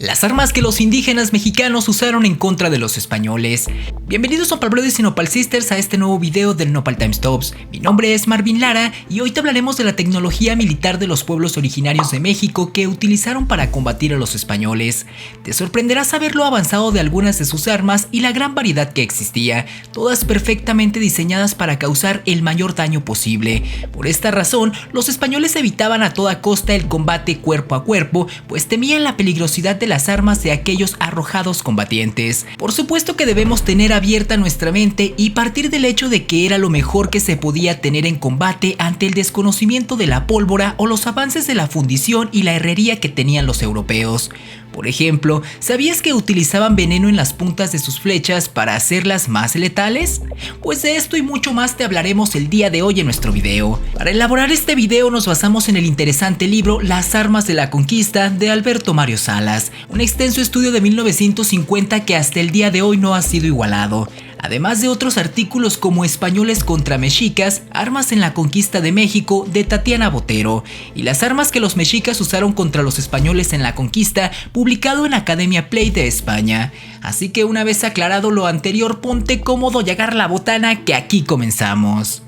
Las armas que los indígenas mexicanos usaron en contra de los españoles. Bienvenidos a Nopal Brothers y Nopal Sisters a este nuevo video del Nopal Times Tops. Mi nombre es Marvin Lara y hoy te hablaremos de la tecnología militar de los pueblos originarios de México que utilizaron para combatir a los españoles. Te sorprenderá saber lo avanzado de algunas de sus armas y la gran variedad que existía, todas perfectamente diseñadas para causar el mayor daño posible. Por esta razón, los españoles evitaban a toda costa el combate cuerpo a cuerpo, pues temían la peligrosidad de las armas de aquellos arrojados combatientes. Por supuesto que debemos tener abierta nuestra mente y partir del hecho de que era lo mejor que se podía tener en combate ante el desconocimiento de la pólvora o los avances de la fundición y la herrería que tenían los europeos. Por ejemplo, ¿sabías que utilizaban veneno en las puntas de sus flechas para hacerlas más letales? Pues de esto y mucho más te hablaremos el día de hoy en nuestro video. Para elaborar este video nos basamos en el interesante libro Las armas de la conquista de Alberto Mario Salas, un extenso estudio de 1950 que hasta el día de hoy no ha sido igualado. Además de otros artículos como Españoles contra Mexicas, Armas en la Conquista de México de Tatiana Botero y las armas que los mexicas usaron contra los españoles en la conquista, publicado en Academia Play de España. Así que una vez aclarado lo anterior, ponte cómodo y agarra la botana que aquí comenzamos.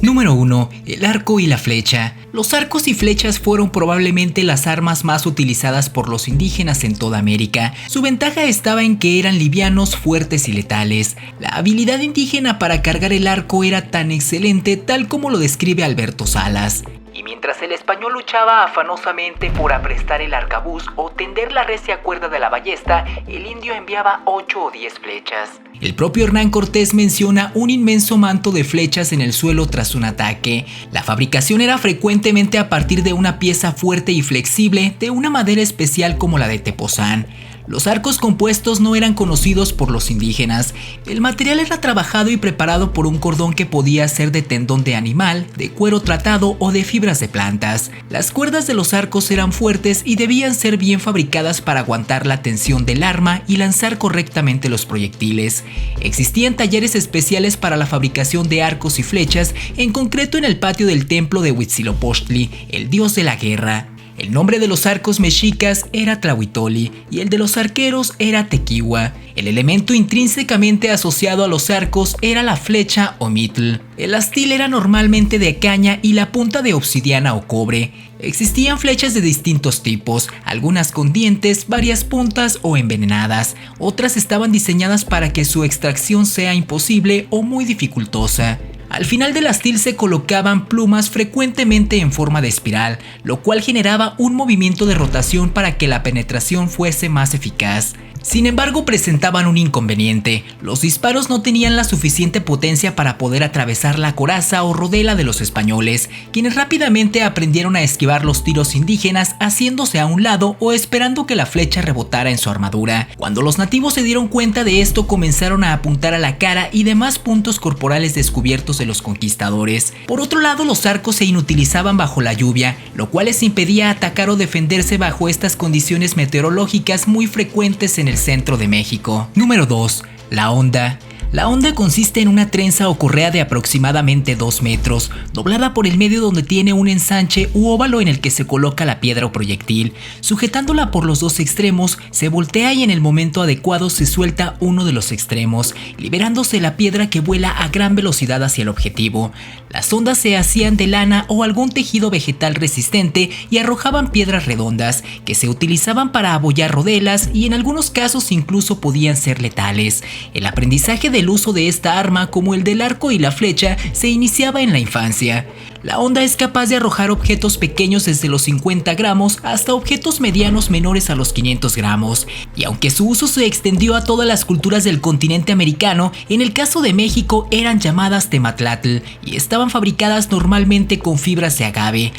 Número 1. El arco y la flecha. Los arcos y flechas fueron probablemente las armas más utilizadas por los indígenas en toda América. Su ventaja estaba en que eran livianos, fuertes y letales. La habilidad indígena para cargar el arco era tan excelente tal como lo describe Alberto Salas. Y mientras el español luchaba afanosamente por aprestar el arcabuz o tender la recia cuerda de la ballesta, el indio enviaba 8 o 10 flechas. El propio Hernán Cortés menciona un inmenso manto de flechas en el suelo tras un ataque. La fabricación era frecuentemente a partir de una pieza fuerte y flexible de una madera especial como la de tepozán. Los arcos compuestos no eran conocidos por los indígenas. El material era trabajado y preparado por un cordón que podía ser de tendón de animal, de cuero tratado o de fibras de plantas. Las cuerdas de los arcos eran fuertes y debían ser bien fabricadas para aguantar la tensión del arma y lanzar correctamente los proyectiles. Existían talleres especiales para la fabricación de arcos y flechas, en concreto en el patio del templo de Huitzilopochtli, el dios de la guerra. El nombre de los arcos mexicas era Tlahuitoli y el de los arqueros era Tequihua. El elemento intrínsecamente asociado a los arcos era la flecha o mitl. El astil era normalmente de caña y la punta de obsidiana o cobre. Existían flechas de distintos tipos, algunas con dientes, varias puntas o envenenadas. Otras estaban diseñadas para que su extracción sea imposible o muy dificultosa. Al final del astil se colocaban plumas frecuentemente en forma de espiral, lo cual generaba un movimiento de rotación para que la penetración fuese más eficaz. Sin embargo, presentaban un inconveniente. Los disparos no tenían la suficiente potencia para poder atravesar la coraza o rodela de los españoles, quienes rápidamente aprendieron a esquivar los tiros indígenas haciéndose a un lado o esperando que la flecha rebotara en su armadura. Cuando los nativos se dieron cuenta de esto, comenzaron a apuntar a la cara y demás puntos corporales descubiertos de los conquistadores. Por otro lado, los arcos se inutilizaban bajo la lluvia, lo cual les impedía atacar o defenderse bajo estas condiciones meteorológicas muy frecuentes en el centro de México. Número 2. La honda. La honda consiste en una trenza o correa de aproximadamente 2 metros, doblada por el medio donde tiene un ensanche u óvalo en el que se coloca la piedra o proyectil. Sujetándola por los dos extremos, se voltea y en el momento adecuado se suelta uno de los extremos, liberándose la piedra que vuela a gran velocidad hacia el objetivo. Las hondas se hacían de lana o algún tejido vegetal resistente y arrojaban piedras redondas, que se utilizaban para abollar rodelas y en algunos casos incluso podían ser letales. El aprendizaje del uso de esta arma, como el del arco y la flecha, se iniciaba en la infancia. La honda es capaz de arrojar objetos pequeños desde los 50 gramos hasta objetos medianos menores a los 500 gramos. Y aunque su uso se extendió a todas las culturas del continente americano, en el caso de México eran llamadas tematlatl y estaban fabricadas normalmente con fibras de agave.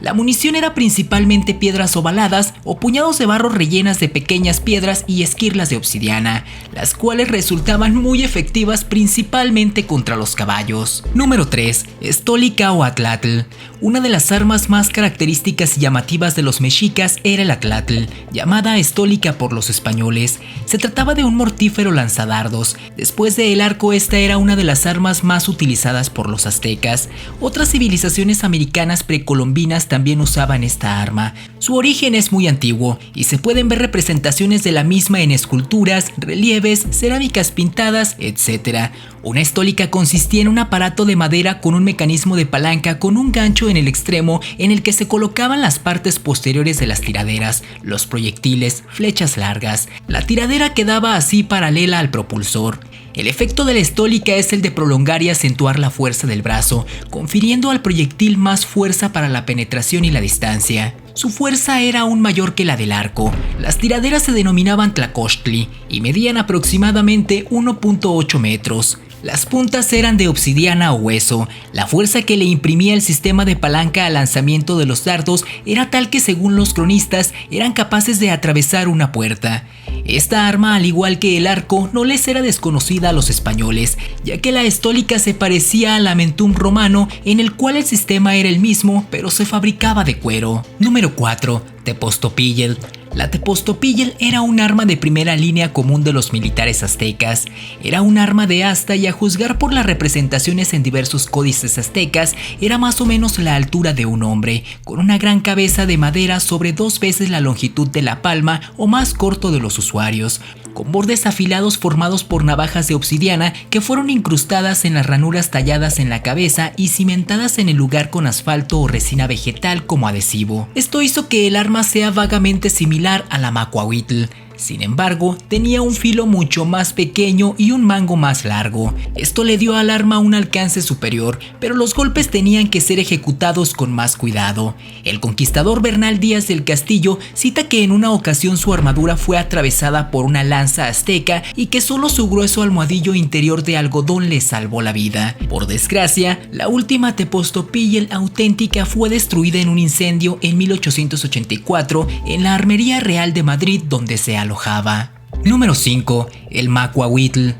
La munición era principalmente piedras ovaladas o puñados de barro rellenas de pequeñas piedras y esquirlas de obsidiana, las cuales resultaban muy efectivas principalmente contra los caballos. Número 3. Estólica o atlatl. Una de las armas más características y llamativas de los mexicas era el atlatl, llamada estólica por los españoles. Se trataba de un mortífero lanzadardos. Después del arco, esta era una de las armas más utilizadas por los aztecas. Otras civilizaciones americanas precolombinas también usaban esta arma. Su origen es muy antiguo y se pueden ver representaciones de la misma en esculturas, relieves, cerámicas pintadas, etc. Una estólica consistía en un aparato de madera con un mecanismo de palanca con un gancho en el extremo en el que se colocaban las partes posteriores de las tiraderas, los proyectiles, flechas largas. La tiradera quedaba así paralela al propulsor. El efecto de la estólica es el de prolongar y acentuar la fuerza del brazo, confiriendo al proyectil más fuerza para la penetración y la distancia. Su fuerza era aún mayor que la del arco. Las tiraderas se denominaban tlacochtli y medían aproximadamente 1.8 metros. Las puntas eran de obsidiana o hueso. La fuerza que le imprimía el sistema de palanca al lanzamiento de los dardos era tal que, según los cronistas, eran capaces de atravesar una puerta. Esta arma, al igual que el arco, no les era desconocida a los españoles, ya que la estólica se parecía al amentum romano, en el cual el sistema era el mismo, pero se fabricaba de cuero. Número 4. Tepostopíllel. La tepostopíllel era un arma de primera línea común de los militares aztecas. Era un arma de asta y, a juzgar por las representaciones en diversos códices aztecas, era más o menos la altura de un hombre, con una gran cabeza de madera sobre 2 veces la longitud de la palma o más corto de los usuarios, con bordes afilados formados por navajas de obsidiana que fueron incrustadas en las ranuras talladas en la cabeza y cimentadas en el lugar con asfalto o resina vegetal como adhesivo. Esto hizo que el arma sea vagamente similar a la macuahuitl. Sin embargo, tenía un filo mucho más pequeño y un mango más largo. Esto le dio al arma un alcance superior, pero los golpes tenían que ser ejecutados con más cuidado. El conquistador Bernal Díaz del Castillo cita que en una ocasión su armadura fue atravesada por una lanza azteca y que solo su grueso almohadillo interior de algodón le salvó la vida. Por desgracia, la última tepostopíllel auténtica fue destruida en un incendio en 1884 en la Armería Real de Madrid, donde se alojaba. Número 5. El macuahuitl.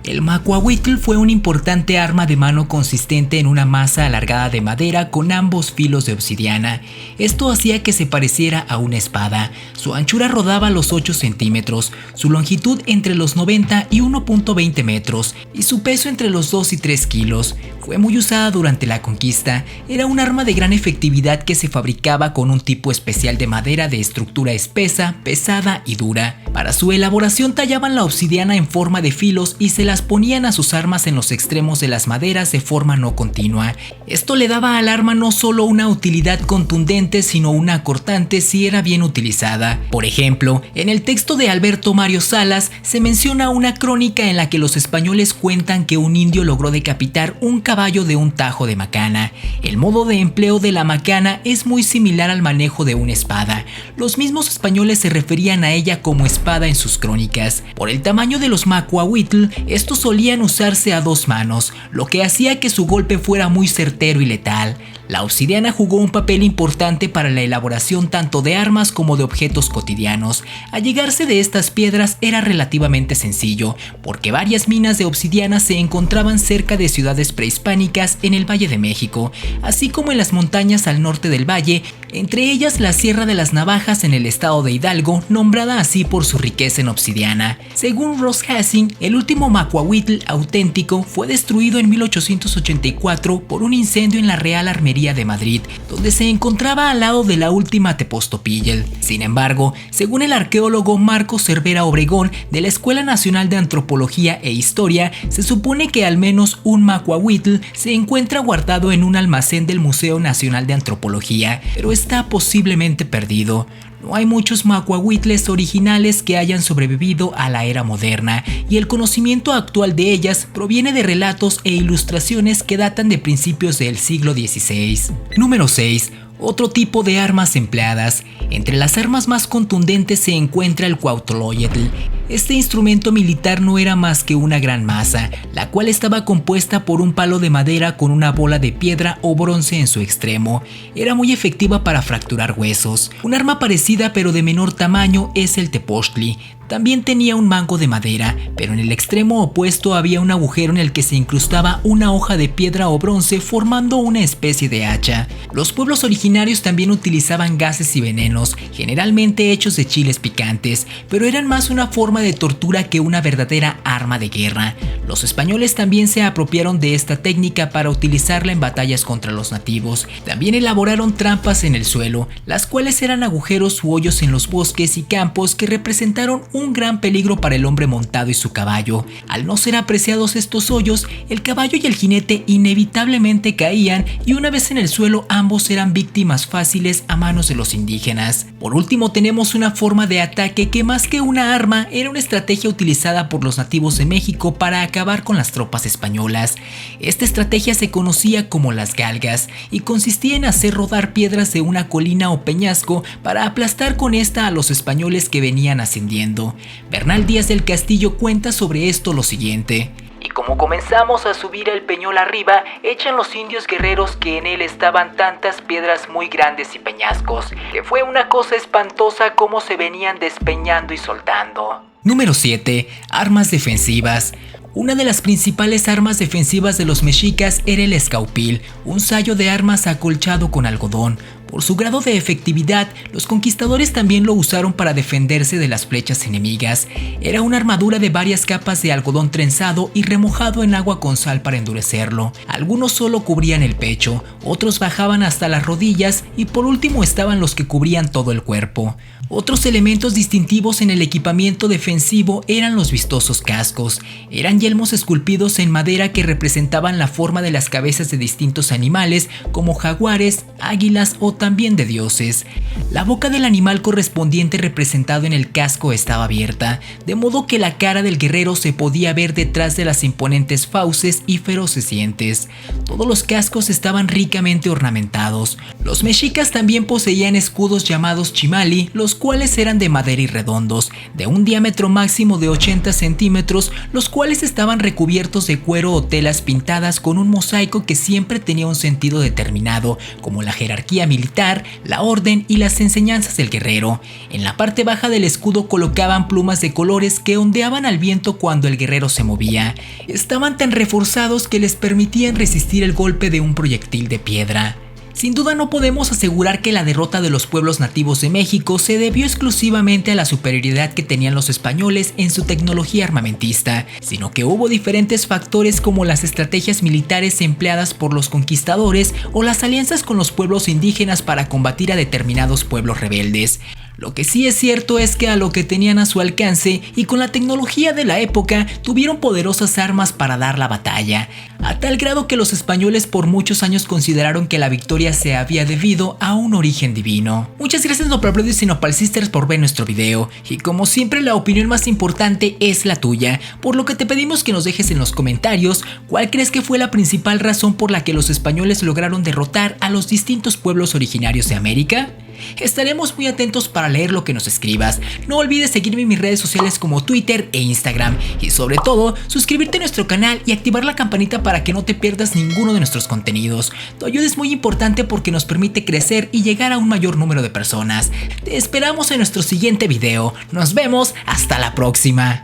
El macuahuitl fue un importante arma de mano consistente en una masa alargada de madera con ambos filos de obsidiana. Esto hacía que se pareciera a una espada. Su anchura rodaba los 8 centímetros, su longitud entre los 90 y 1.20 metros y su peso entre los 2 y 3 kilos. Fue muy usada durante la conquista. Era un arma de gran efectividad que se fabricaba con un tipo especial de madera de estructura espesa, pesada y dura. Para su elaboración tallaban la obsidiana en forma de filos y se las ponían a sus armas en los extremos de las maderas de forma no continua. Esto le daba al arma no solo una utilidad contundente, sino una cortante si era bien utilizada. Por ejemplo, en el texto de Alberto Mario Salas se menciona una crónica en la que los españoles cuentan que un indio logró decapitar un caballo de un tajo de macana. El modo de empleo de la macana es muy similar al manejo de una espada. Los mismos españoles se referían a ella como espada en sus crónicas. Por el tamaño de los macuahuitl, estos solían usarse a 2 manos, lo que hacía que su golpe fuera muy certero y letal. La obsidiana jugó un papel importante para la elaboración tanto de armas como de objetos cotidianos. Allegarse de estas piedras era relativamente sencillo, porque varias minas de obsidiana se encontraban cerca de ciudades prehispánicas en el Valle de México, así como en las montañas al norte del valle, entre ellas la Sierra de las Navajas en el estado de Hidalgo, nombrada así por su riqueza en obsidiana. Según Ross Hassing, el último macuahuitl auténtico fue destruido en 1884 por un incendio en la Real Armería de Madrid, donde se encontraba al lado de la última tepostopíllel. Sin embargo, según el arqueólogo Marcos Cervera Obregón de la Escuela Nacional de Antropología e Historia, se supone que al menos un macuahuitl se encuentra guardado en un almacén del Museo Nacional de Antropología, pero está posiblemente perdido. No hay muchos macuahuitles originales que hayan sobrevivido a la era moderna, y el conocimiento actual de ellas proviene de relatos e ilustraciones que datan de principios del siglo XVI. Número 6. Otro tipo de armas empleadas. Entre las armas más contundentes se encuentra el cuauhtloyetl. Este instrumento militar no era más que una gran masa, la cual estaba compuesta por un palo de madera con una bola de piedra o bronce en su extremo. Era muy efectiva para fracturar huesos. Un arma parecida pero de menor tamaño es el tepostli. También tenía un mango de madera, pero en el extremo opuesto había un agujero en el que se incrustaba una hoja de piedra o bronce formando una especie de hacha. Los pueblos originarios también utilizaban gases y venenos, generalmente hechos de chiles picantes, pero eran más una forma de tortura que una verdadera arma de guerra. Los españoles también se apropiaron de esta técnica para utilizarla en batallas contra los nativos. También elaboraron trampas en el suelo, las cuales eran agujeros u hoyos en los bosques y campos que representaron un gran peligro para el hombre montado y su caballo. Al no ser apreciados estos hoyos, el caballo y el jinete inevitablemente caían y una vez en el suelo ambos eran víctimas fáciles a manos de los indígenas. Por último tenemos una forma de ataque que más que una arma era una estrategia utilizada por los nativos de México para acabar con las tropas españolas. Esta estrategia se conocía como las galgas y consistía en hacer rodar piedras de una colina o peñasco para aplastar con esta a los españoles que venían ascendiendo. Bernal Díaz del Castillo cuenta sobre esto lo siguiente: y como comenzamos a subir el peñol arriba, echan los indios guerreros que en él estaban tantas piedras muy grandes y peñascos, que fue una cosa espantosa cómo se venían despeñando y soltando. Número 7. Armas defensivas. Una de las principales armas defensivas de los mexicas era el escaupil, un sayo de armas acolchado con algodón. Por su grado de efectividad, los conquistadores también lo usaron para defenderse de las flechas enemigas. Era una armadura de varias capas de algodón trenzado y remojado en agua con sal para endurecerlo. Algunos solo cubrían el pecho, otros bajaban hasta las rodillas y por último estaban los que cubrían todo el cuerpo. Otros elementos distintivos en el equipamiento defensivo eran los vistosos cascos. Eran yelmos esculpidos en madera que representaban la forma de las cabezas de distintos animales como jaguares, águilas o también de dioses. La boca del animal correspondiente representado en el casco estaba abierta, de modo que la cara del guerrero se podía ver detrás de las imponentes fauces y feroces dientes. Todos los cascos estaban ricamente ornamentados. Los mexicas también poseían escudos llamados chimali, los cuales eran de madera y redondos, de un diámetro máximo de 80 centímetros, los cuales estaban recubiertos de cuero o telas pintadas con un mosaico que siempre tenía un sentido determinado, como la jerarquía militar, la orden y las enseñanzas del guerrero. En la parte baja del escudo colocaban plumas de colores que ondeaban al viento cuando el guerrero se movía. Estaban tan reforzados que les permitían resistir el golpe de un proyectil de piedra. Sin duda no podemos asegurar que la derrota de los pueblos nativos de México se debió exclusivamente a la superioridad que tenían los españoles en su tecnología armamentista, sino que hubo diferentes factores como las estrategias militares empleadas por los conquistadores o las alianzas con los pueblos indígenas para combatir a determinados pueblos rebeldes. Lo que sí es cierto es que a lo que tenían a su alcance y con la tecnología de la época tuvieron poderosas armas para dar la batalla, a tal grado que los españoles por muchos años consideraron que la victoria se había debido a un origen divino. Muchas gracias Nopal Brothers y Nopal Sisters por ver nuestro video, y como siempre la opinión más importante es la tuya, por lo que te pedimos que nos dejes en los comentarios cuál crees que fue la principal razón por la que los españoles lograron derrotar a los distintos pueblos originarios de América. Estaremos muy atentos para leer lo que nos escribas. No olvides seguirme en mis redes sociales como Twitter e Instagram, y sobre todo suscribirte a nuestro canal y activar la campanita para que no te pierdas ninguno de nuestros contenidos. Tu ayuda es muy importante porque nos permite crecer y llegar a un mayor número de personas. Te esperamos en nuestro siguiente video. Nos vemos, hasta la próxima.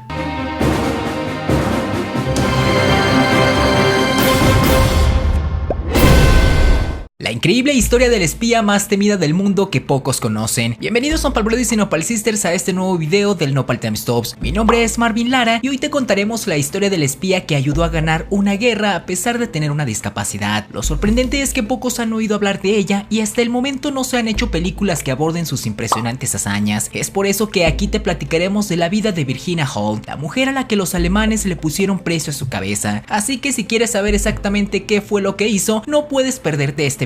La increíble historia del espía más temida del mundo que pocos conocen. Bienvenidos Nopal Brothers y Nopal Sisters a este nuevo video del Nopal Time Stops. Mi nombre es Marvin Lara y hoy te contaremos la historia del espía que ayudó a ganar una guerra a pesar de tener una discapacidad. Lo sorprendente es que pocos han oído hablar de ella y hasta el momento no se han hecho películas que aborden sus impresionantes hazañas. Es por eso que aquí te platicaremos de la vida de Virginia Holt, la mujer a la que los alemanes le pusieron precio a su cabeza. Así que si quieres saber exactamente qué fue lo que hizo, no puedes perderte este